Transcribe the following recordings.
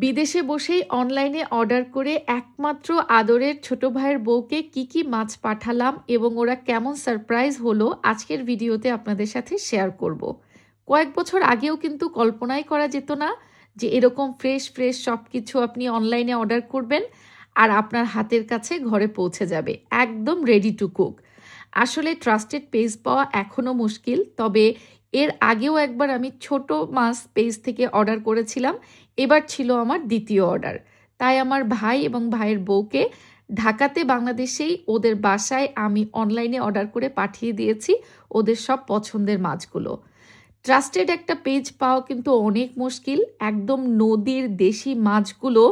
বিদেশে বসেই অনলাইনে অর্ডার করে একমাত্র আদরের ছোট ভাইয়ের বউকে কি মাছ পাঠালাম এবং ওরা কেমন সারপ্রাইজ হলো আজকের ভিডিওতে আপনাদের সাথে শেয়ার করব। কয়েক বছর আগেও কিন্তু কল্পনাই করা যেত না যে এরকম ফ্রেশ ফ্রেশ সব কিছু আপনি অনলাইনে অর্ডার করবেন আর আপনার হাতের কাছে ঘরে পৌঁছে যাবে একদম রেডি টু কুক। আসলে ট্রাস্টেড পেজ পাওয়া এখনও মুশকিল, তবে এর আগেও একবার আমি ছোট মাছ পেজ থেকে অর্ডার করেছিলাম। এবার ছিল আমার দ্বিতীয় অর্ডার। তাই আমার ভাই এবং ভাইয়ের বউকে ঢাকাতে বাংলাদেশেই ওদের বাসায় আমি অনলাইনে অর্ডার করে পাঠিয়ে দিয়েছি ওদের সব পছন্দের মাছগুলো। ট্রাস্টেড একটা পেজ পাওয়া কিন্তু অনেক মুশকিল। একদম নদীর দেশি মাছগুলো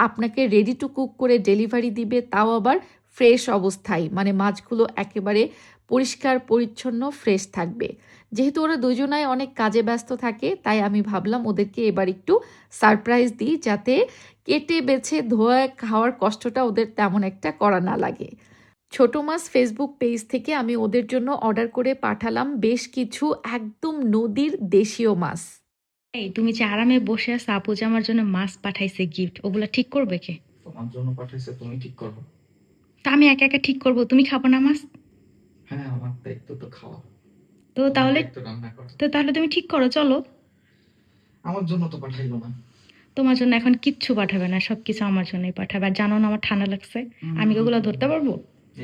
আপনাকে রেডি টু কুক করে ডেলিভারি দিবে, তাও আবার ফ্রেশ অবস্থায়, মানে মাছগুলো একেবারে পরিষ্কার পরিচ্ছন্ন ফ্রেশ থাকবে। যেহেতু ওরা দুজনাই অনেক কাজে ব্যস্ত থাকে, তাই আমি ভাবলাম ওদেরকে এবার একটু সারপ্রাইজ দিই, যাতে কেটে বেছে ধোয়া খাওয়ার কষ্টটা ওদের তেমন একটা করা না লাগে। ছোট মাছ ফেসবুক পেজ থেকে আমি ওদের জন্য অর্ডার করে পাঠালাম বেশ কিছু একদম নদীর দেশীয় মাছ। এই তুমি যে আরামে বসে আছো, আপু যে আমার জন্য মাছ পাঠাইছে গিফট, ওগুলা ঠিক করবে কে? তোমার জন্য পাঠাইছে, তুমি ঠিক করো। তা আমি একা একা ঠিক করব? তুমি খাবো না মাছ? হ্যাঁ, আমার দায়িত্ব তো খাওয়া। তো তাহলে তো রান্না করো। তুমি ঠিক করো, চলো। আমার জন্য তো পাঠাইলো না। তোমার জন্য এখন কিচ্ছু পাঠাবে না, সবকিছু আমার জন্যই পাঠাবে। আর জানো না আমার ঠান্ডা লাগছে, আমি কি ওগুলো ধরতে পারবো?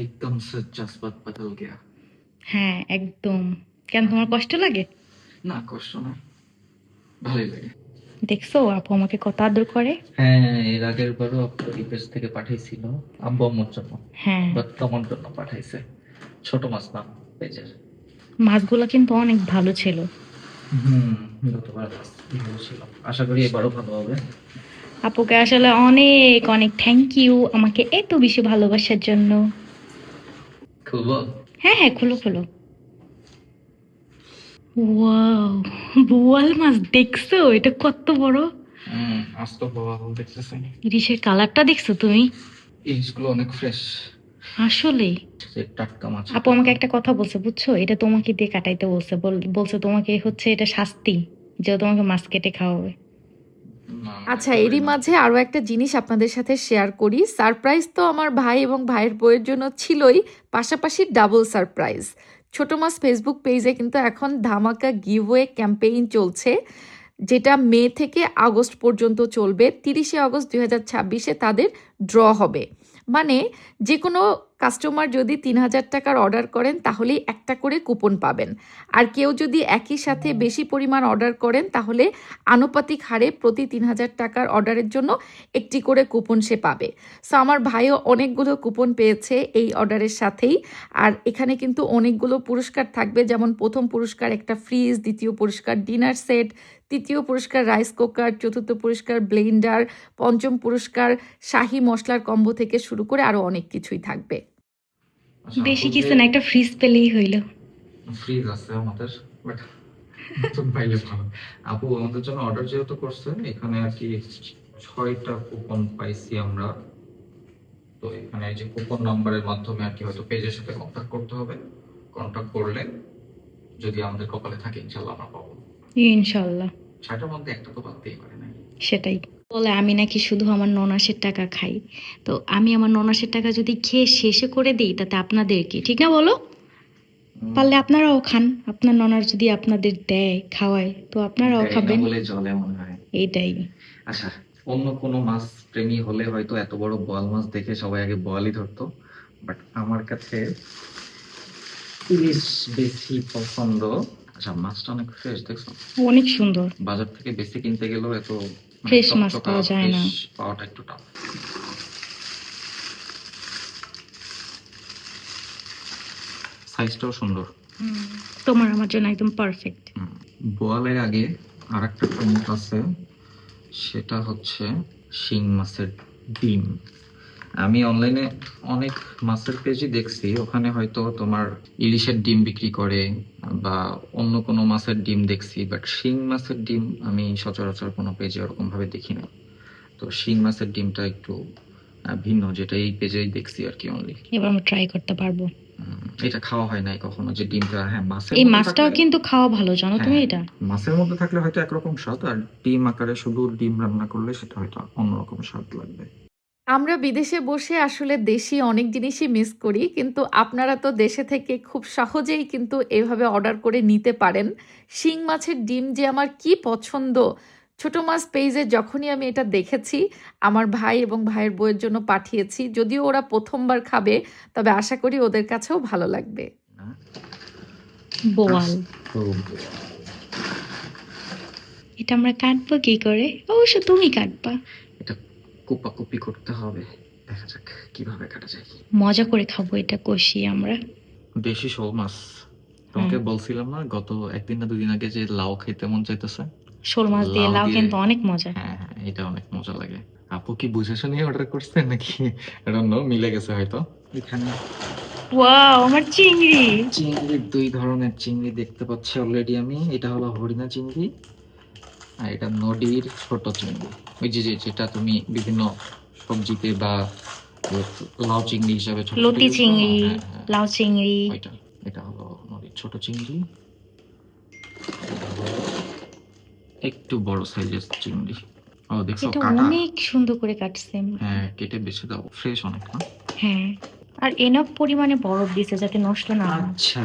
একদম জজবাত বদল গয়া। হ্যাঁ একদম। কেন, তোমার কষ্ট লাগে? না, কষ্ট না, ভালোই লাগে। দেখছো আপু আমাকে কত আদর করে। হ্যাঁ, এর আগের বারও আপু রিকোয়েস্ট থেকে পাঠাইছিল আব্বু আম্মুর জন্য, হ্যাঁ বাট তোমার জন্য পাঠাইছে ছোট মাছ না পেজের। মাছগুলো কিন্তু অনেক ভালো ছিল। গতবার ভালো ছিল, আশা করি এবারও ভালো হবে। আপুকে আসলে অনেক অনেক থ্যাংক ইউ আমাকে এত বেশি ভালোবাসার জন্য। খুলবো? হ্যাঁ হ্যাঁ, খুলো খুলো। ওয়াও, বোয়াল মাছ দেখছো? এটা কত বড়! আজ তো বাবা দেখতেছি। ইলিশের কালারটা দেখছো তুমি? ইলিশগুলো অনেক ফ্রেশ, আসলেই। টাটকা মাছ। আপু আমাকে একটা কথা বলছে, বুঝছো? এটা তোমাকে দিয়ে কাটাইতে বলছে, বলছে তোমাকে হচ্ছে এটা শাস্তি, যে ও তোমাকে মাছ কেটে খাওয়াবে। আচ্ছা, এরই মাঝে আরও একটা জিনিস আপনাদের সাথে শেয়ার করি। সারপ্রাইজ তো আমার ভাই এবং ভাইয়ের বউয়ের জন্য ছিলই, পাশাপাশি ডাবল সারপ্রাইজ। ছোট মাছ ফেসবুক পেজে কিন্তু এখন ধামাকা গিভওয়ে ক্যাম্পেইন চলছে, যেটা মে থেকে আগস্ট পর্যন্ত চলবে। 30শে আগস্ট 2026-এ তাদের ড্র হবে। মানে যে কোনো কাস্টমার যদি 3000 টাকার অর্ডার করেন তাহলেই একটা করে কুপন পাবেন। আর কেউ যদি একই সাথে বেশি পরিমাণ অর্ডার করেন তাহলে আনুপাতিক হারে প্রতি 3000 টাকার অর্ডারের জন্য একটি করে কুপন সে পাবে। সো আমার ভাইও অনেকগুলো কুপন পেয়েছে এই অর্ডারের সাথেই। আর এখানে কিন্তু অনেকগুলো পুরস্কার থাকবে, যেমন প্রথম পুরস্কার একটা ফ্রিজ, দ্বিতীয় পুরস্কার ডিনার সেট, তৃতীয় পুরস্কার রাইস কুকার, চতুর্থ পুরস্কার ব্লেন্ডার, পঞ্চম পুরস্কার শাহি মশলার কম্বো থেকে শুরু করে আরো অনেক কিছুই থাকবে। বেশি কিছু না, একটা ফ্রিজ পেলেই হইলো। ফ্রিজ আছে আমাদের, বাট নতুন পাইলে ভালো। আপু আমাদের জন্য অর্ডার যেহেতু করছে, এখানে আর কি 6টা কুপন পাইছি আমরা। তো এখানে এই যে কুপন নাম্বারের মাধ্যমে আর কি হয়তো পেজের সাথে কন্ট্যাক্ট করতে হবে। কন্ট্যাক্ট করলে যদি আমাদের কপালে থাকে ইনশাল্লাহ আমরা পাবো। ইনশাল্লাহ। 6টার মধ্যে একটা তো বাদতেই পারে না। সেটাই বলে, আমি নাকি শুধু আমার ননাসের টাকা খাই। তো আমি আমার ননাসের টাকা যদি খেয়ে শেষে করে দিই, তাতে আপনাদের কি? ঠিক না বলো? পারলে আপনারাও খান, আপনার ননার যদি আপনাদের দেয় খাওয়ায়, তো আপনারাও খাবেন বলে চলে মনে হয়। এইটাই। আচ্ছা, অন্য কোনো মাছ প্রেমী হলে হয়তো এত বড় বোয়াল মাছ দেখে সবাই আগে বোয়ালই ধরতো, বাট আমার কাছে ইলিশ বেশি পছন্দ। আচ্ছা, মাছটা অনেক ফ্রেশ, দেখছো? অনেক সুন্দর। বাজার থেকে বেশি কিনতে গেলেও এত ফ্রেশ মাছ পাওয়া যায় না। পাওয়াটা একটু টাফ। সাইজটাও সুন্দর। তোমার আমার জন্য একদম পারফেক্ট। বোয়ালের আগে আর একটা প্রমোট আছে, সেটা হচ্ছে শিং মাছের ডিম। আমি অনলাইনে অনেক মাছের পেজই দেখছি, ওখানে হয়তো তোমার ইলিশের ডিম বিক্রি করে বা অন্য কোনো মাছের ডিম দেখছি, বাট শিং মাছের ডিম আমি সচরাচর কোনো পেজে ওরকম ভাবে দেখি না। তো শিং মাছের ডিমটা একটু ভিন্ন, যেটা এই পেজেই দেখছি আর কি অনলি। এবার আমরা ট্রাই করতে পারবো। এটা খাওয়া হয় নাই কখনো, যে ডিমটা, হ্যাঁ মাছের এই মধ্যে মাছটাও থাকলে, কিন্তু খাওয়া ভালো, জানো তুমি হ্যাঁ এটা? মাছের মধ্যে থাকলে হয়তো একরকম স্বাদ, আর ডিম আকারে শুধু ডিম রান্না করলে সেটা হয়তো অন্যরকম স্বাদ লাগবে। আমরা বিদেশে বসে আসলে দেশি অনেক জিনিসই মিস করি, কিন্তু আপনারা তো দেশে থেকে খুব সহজেই কিন্তু এভাবে অর্ডার করে নিতে পারেন। শিং মাছের ডিম যে আমার কি পছন্দ! ছোট মাছ পেজে যখনই আমি এটা দেখেছি, আমার ভাই এবং ভাইয়ের বউয়ের জন্য পাঠিয়েছি। যদিও ওরা প্রথমবার খাবে, তবে আশা করি ওদের কাছেও ভালো লাগবে। হ্যাঁ? বোয়াল। তো এটা আমরা কাটবো কি করে? অবশ্য তুমি কাটবা। এটা কোপাকুপি করতে হবে, দেখা যাক কিভাবে কাটা যায়। মজা করে খাবো এটা কষিয়ে আমরা। দেশি শোল মাছ, তোমাকে বলছিলাম না গত একদিন না দুদিন আগে যে লাউ খেতে মন চাইতেছে। শোল মাছ দিয়ে লাউ লাউ দিয়ে, কিন্তু অনেক মজা। হ্যাঁ হ্যাঁ এটা অনেক মজা লাগে। আপু কি বুঝে শুনে অর্ডার করছে নাকি মিলে গেছে হয়তো। এখানে ওয়াও, আমার চিংড়ি। চিংড়ির দুই ধরনের চিংড়ি দেখতে পাচ্ছি অলরেডি আমি। এটা হলো হরিণা চিংড়ি, আর এটা নদীর ছোট চিংড়ি, ওই যে যেটা তুমি বিভিন্ন সবজিতে বা লাউ চিংড়ি হিসাবে ছোট ছোট লতি use করো না? চিংড়ি, হ্যাঁ হ্যাঁ লাউ চিংড়ি। ওইটা। এটা হলো নদীর ছোট চিংড়ি, এটা হলো একটু বড় সাইজের চিংড়ি। ও দেখছো এটা কাটা, অনেক সুন্দর করে কাটছে। হ্যাঁ কেটে বেছে দাও, ফ্রেশ অনেক না। হ্যাঁ, আর এনাফ পরিমাণে বরফ দিছে যাতে নষ্ট না হয়। আচ্ছা,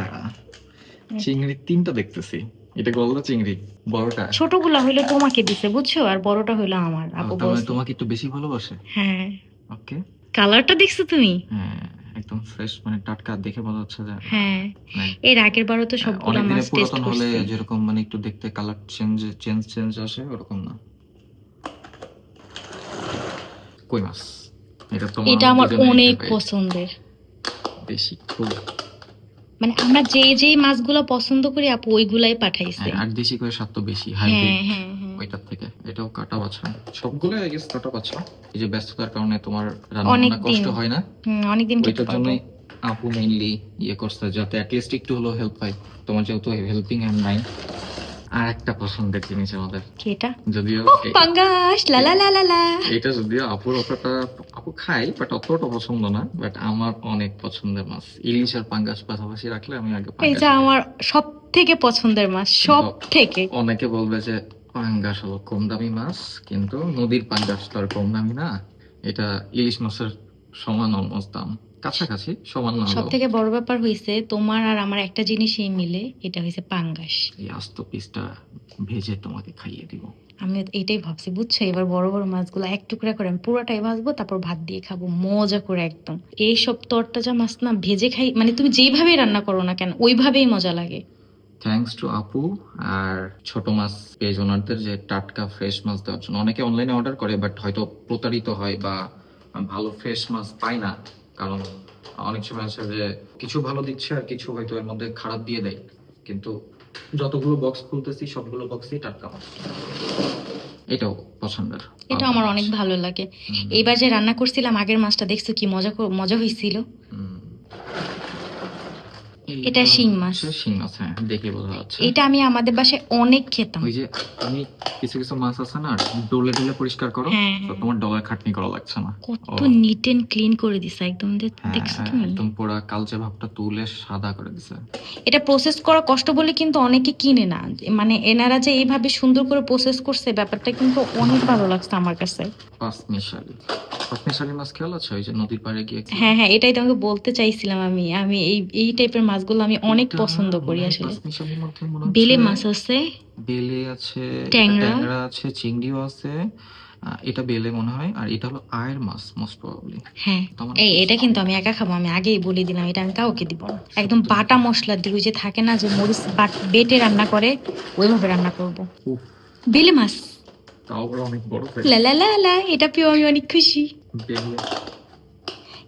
চিংড়ি তিনটা দেখতেছি, এটা গলদা চিংড়ি, বড়টা। ছোটগুলা হইলো তোমাকে দিছে বুঝছো, আর বড়টা হইলো আমার, আপু তার মানে বলছে। তোমাকে একটু বেশি ভালোবাসে। হ্যাঁ, ওকে। কালারটা দেখছো তুমি? হ্যাঁ একদম ফ্রেশ, মানে টাটকা, দেখে মনে হচ্ছে যে হ্যাঁ, মানে এর আগের বারও তো সবগুলা অনেক মাছ দিনের টেস্ট পুরাতন হলে করছি। যেরকম মানে একটু দেখতে কালার চেঞ্জ চেঞ্জ চেঞ্জ আসে, ওরকম না। কই মাছ, এটা তোমার এটা আমার অনেক পছন্দের। বেশি খুব। মানে আমরা যে যে মাছগুলো পছন্দ করি আপু ওইগুলাই পাঠাইছে। আর দেশি করে স্বাদ তো বেশি, হ্যাঁ হাইব্রিড হ্যাঁ হ্যাঁ, ওইটার থেকে। এটাও কাটা বাছা, সবগুলো আই গেস কাটা বাছা। এই যে ব্যস্ততার কারণে তোমার রান্না অনেক বান্না দিন, কষ্ট হয় না, অনেকদিন খেতে ওইটার পারবো। জন্যই আপু মেইনলি ইয়ে করছে, যাতে অ্যাটলিস্ট একটু হলেও হেল্প হয়। তোমার যেহেতু হেল্পিং হ্যান্ড নাই। আর একটা পছন্দের জিনিস আমাদের, কি এটা? যদিও পাঙ্গাস, লা লা লা লা লা। এটা যদিও আপুর অতটা, আপু খাই বাট অতটা পছন্দ না, বাট আমার অনেক পছন্দের মাছ। ইলিশ আর পাঙ্গাস পাশাপাশি রাখলে আমি আগে পাঙ্গাস এটা খাই। আমার সব থেকে পছন্দের মাছ, সব থেকে। অনেকে বলবে যে পাঙ্গাস হলো কম দামি মাছ, কিন্তু নদীর পাঙ্গাস তো আর কম দামি না। এটা ইলিশ মাছের সমান অলমোস্ট দাম, কাছাকাছি, সমান না সব হলেও। থেকে বড় ব্যাপার হইছে তোমার আর আমার একটা জিনিসই মিলে, এটা হইছে পাঙ্গাস। এই আস্ত পিসটা ভেজে তোমাকে খাইয়ে দিব। আমি এটাই ভাবছি বুঝছো, এবার বড় বড় মাছগুলো এক টুকরা করে আমি পুরোটাই ভাজবো, তারপর ভাত দিয়ে খাবো মজা করে একদম। এইসব তরতাজা মাছ না ভেজে খাই, মানে তুমি যেভাবে রান্না করো না কেন ওইভাবেই মজা লাগে। থ্যাঙ্কস টু আপু আর ছোট মাছ পেজ ওনারদের, যে টাটকা ফ্রেশ মাছ দেওয়ার জন্য। অনেকে অনলাইনে অর্ডার করে বাট হয়তো প্রতারিত হয় বা ভালো ফ্রেশ মাছ পায় না, কারণ অনেক সময় আছে যে কিছু ভালো দিচ্ছে আর কিছু হয়তো এর মধ্যে খারাপ দিয়ে দেয়। কিন্তু যতগুলো বক্স খুলতেছি সবগুলো বক্সই টাটকা মাছ। এটাও পছন্দের। এটা আমার অনেক ভালো লাগে। এইবার যে রান্না করছিলাম আগের মাছটা, দেখছো কি মজা মজা হয়েছিল। এটা শিং মাছ। শিং মাছ, হ্যাঁ দেখে বোঝা যাচ্ছে। এটা আমি আমাদের বাসায় অনেক খেতাম। ওই যে আমি কিছু কিছু মাছ আছে না, ডলে ডলে পরিষ্কার করো, হ্যাঁ, তো হ্যাঁ। তোমার ডলার খাটনি করা লাগছে না। কত নিট এন্ড ক্লিন করে দিছে একদম, দেখছো তুমি? একদম পুরো কালচে ভাবটা তুলে সাদা করে দিছে। এটা প্রসেস করা কষ্ট বলে কিন্তু অনেকে কিনে না, মানে এনারা যে এইভাবে সুন্দর করে প্রসেস করছে ব্যাপারটা কিন্তু অনেক ভালো লাগছে আমার কাছে। পাঁচমিশালি মাছ খেয়াল আছে, ওই যে নদীর পাড়ে গিয়ে। হ্যাঁ হ্যাঁ, এটাই তোমাকে বলতে চাইছিলাম। আমি আমি এই এই টাইপের মাছগুলো আমি অনেক পছন্দ করি আসলে। পাঁচমিশালির মধ্যে মনে হচ্ছে বেলে মাছ আছে, বেলে আছে, ট্যাংরা। ট্যাংরা আছে, চিংড়িও আছে। এটা বেলে মনে হয়, আর এটা হলো আয়ের মাছ মোস্ট প্রবাবলি। হ্যাঁ, এটা কিন্তু আমি একা খাবো, আমি আগেই বলে দিলাম, এটা আমি কাউকে দিব না। একদম বাটা মশলা দিয়ে, ওই যে থাকে না যে মরিচ বেটে রান্না করে, ওইভাবে রান্না করব। বেলে মাছ, তাও অনেক বড় লা লা লা লা, এটা পেয়ে আমি অনেক খুশি। বেলে।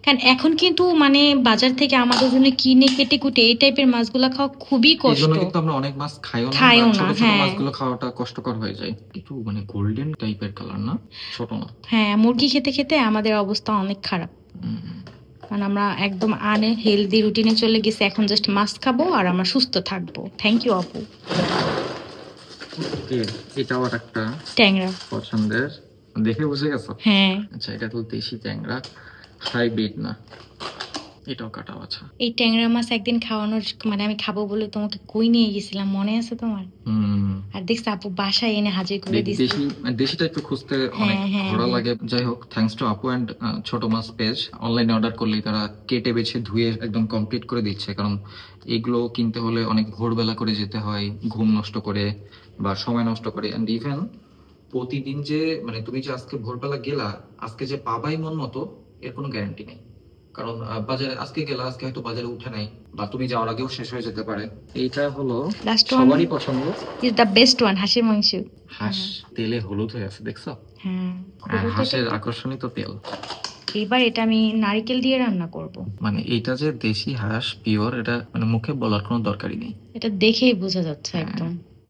কারণ এখন কিন্তু মানে বাজার থেকে আমাদের জন্য কিনে কেটে কুটে এই টাইপের মাছগুলো খাওয়া খুবই এই কষ্ট। জন্য কিন্তু আমরা অনেক মাছ খাইও না, খাইও বা না, ছোট ছোট হ্যাঁ। মাছগুলো খাওয়াটা কষ্টকর হয়ে যায়। একটু মানে গোল্ডেন টাইপের কালার না, ছোট না। হ্যাঁ, মুরগি খেতে খেতে আমাদের অবস্থা অনেক খারাপ, কারণ আমরা একদম হেলদি রুটিনে চলে গেছি। এখন জাস্ট মাছ খাবো আর আমরা সুস্থ থাকবো। থ্যাংক ইউ আপু। এটাও একটা ট্যাংরা পছন্দের, দেখে বুঝে গেছো? হ্যাঁ। আচ্ছা, এটা তো দেশি ট্যাংরা, হাইব্রিড না। এটাও কাটা বাছা। এই ট্যাংরা মাছ একদিন খাওয়ানোর মানে আমি খাবো বলে তোমাকে কই নিয়ে গেছিলাম, মনে আছে তোমার? আর দেখছি আপু বাসায় এনে হাজির করে দিচ্ছে। দেশিটা একটু খুঁজতে অনেক ঘোরা লাগে। যাই হোক, থ্যাঙ্কস টু আপু অ্যান্ড ছোট মাছ পেজ। অনলাইনে অর্ডার করলেই তারা কেটে বেছে ধুয়ে একদম কমপ্লিট করে দিচ্ছে, কারণ এগুলো কিনতে হলে অনেক ভোরবেলা করে যেতে হয়, ঘুম নষ্ট করে বা সময় নষ্ট করে। অ্যান্ড ইভেন প্রতিদিন যে মানে তুমি যে আজকে ভোরবেলা গেলা, আজকে যে পাবাই মন মতো এর কোনো গ্যারান্টি নেই, কারণ বাজারে আজকে গেলা, আজকে হয়তো বাজারে উঠে নাই, বা তুমি যাওয়ার আগেও শেষ হয়ে যেতে পারে। এইটা হলো লাস্ট সবারই পছন্দ, ইজ দ্য বেস্ট ওয়ান, হাঁসের মাংস। হাঁস তেলে হলুদ হয়ে আছে, দেখছো? হ্যাঁ, আর হাঁসের আকর্ষণই তো তেল। এবার এটা আমি নারকেল দিয়ে রান্না করব। মানে এইটা যে দেশি হাঁস পিওর, এটা মানে মুখে বলার কোনো দরকারই নেই। এটা দেখেই বোঝা যাচ্ছে একদম।